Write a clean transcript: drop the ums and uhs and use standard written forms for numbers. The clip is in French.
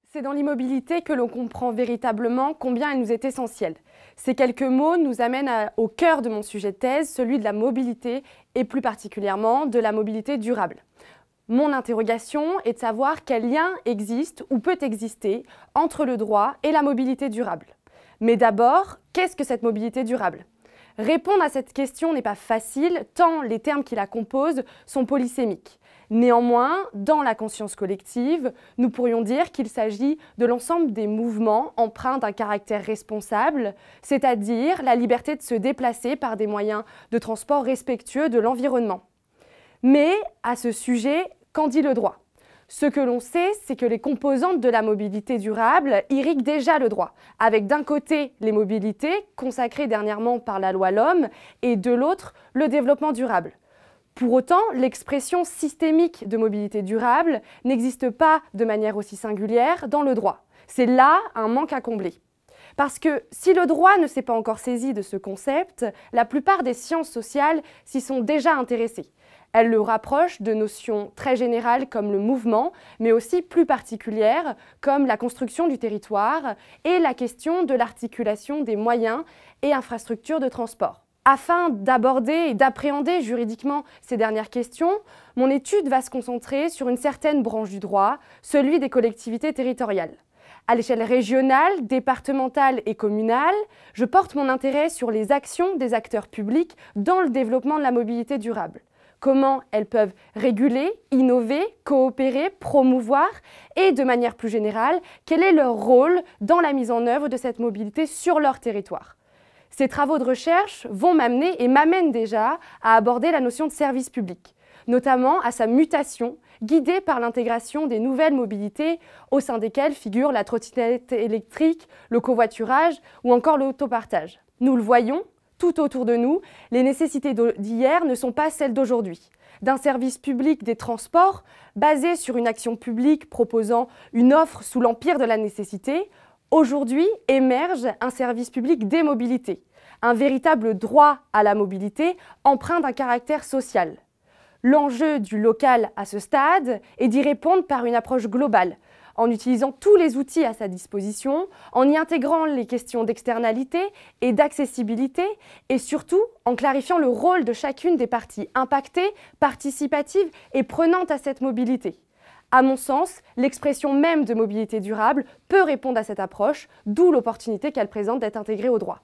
C'est dans l'immobilité que l'on comprend véritablement combien elle nous est essentielle. Ces quelques mots nous amènent au cœur de mon sujet de thèse, celui de la mobilité et plus particulièrement de la mobilité durable. Mon interrogation est de savoir quel lien existe ou peut exister entre le droit et la mobilité durable. Mais d'abord, qu'est-ce que cette mobilité durable ? Répondre à cette question n'est pas facile, tant les termes qui la composent sont polysémiques. Néanmoins, dans la conscience collective, nous pourrions dire qu'il s'agit de l'ensemble des mouvements empreints d'un caractère responsable, c'est-à-dire la liberté de se déplacer par des moyens de transport respectueux de l'environnement. Mais à ce sujet, qu'en dit le droit ? Ce que l'on sait, c'est que les composantes de la mobilité durable irriguent déjà le droit, avec d'un côté les mobilités, consacrées dernièrement par la loi LOM, et de l'autre, le développement durable. Pour autant, l'expression systémique de mobilité durable n'existe pas de manière aussi singulière dans le droit. C'est là un manque à combler. Parce que si le droit ne s'est pas encore saisi de ce concept, la plupart des sciences sociales s'y sont déjà intéressées. Elles le rapprochent de notions très générales comme le mouvement, mais aussi plus particulières comme la construction du territoire et la question de l'articulation des moyens et infrastructures de transport. Afin d'aborder et d'appréhender juridiquement ces dernières questions, mon étude va se concentrer sur une certaine branche du droit, celui des collectivités territoriales. À l'échelle régionale, départementale et communale, je porte mon intérêt sur les actions des acteurs publics dans le développement de la mobilité durable. Comment elles peuvent réguler, innover, coopérer, promouvoir et, de manière plus générale, quel est leur rôle dans la mise en œuvre de cette mobilité sur leur territoire. Ces travaux de recherche vont m'amener et m'amènent déjà à aborder la notion de service public, notamment à sa mutation, guidée par l'intégration des nouvelles mobilités au sein desquelles figurent la trottinette électrique, le covoiturage ou encore l'autopartage. Nous le voyons, tout autour de nous, les nécessités d'hier ne sont pas celles d'aujourd'hui. D'un service public des transports, basé sur une action publique proposant une offre sous l'empire de la nécessité, aujourd'hui émerge un service public des mobilités, un véritable droit à la mobilité empreint d'un caractère social. L'enjeu du local à ce stade est d'y répondre par une approche globale, en utilisant tous les outils à sa disposition, en y intégrant les questions d'externalité et d'accessibilité, et surtout en clarifiant le rôle de chacune des parties impactées, participatives et prenantes à cette mobilité. À mon sens, l'expression même de mobilité durable peut répondre à cette approche, d'où l'opportunité qu'elle présente d'être intégrée au droit.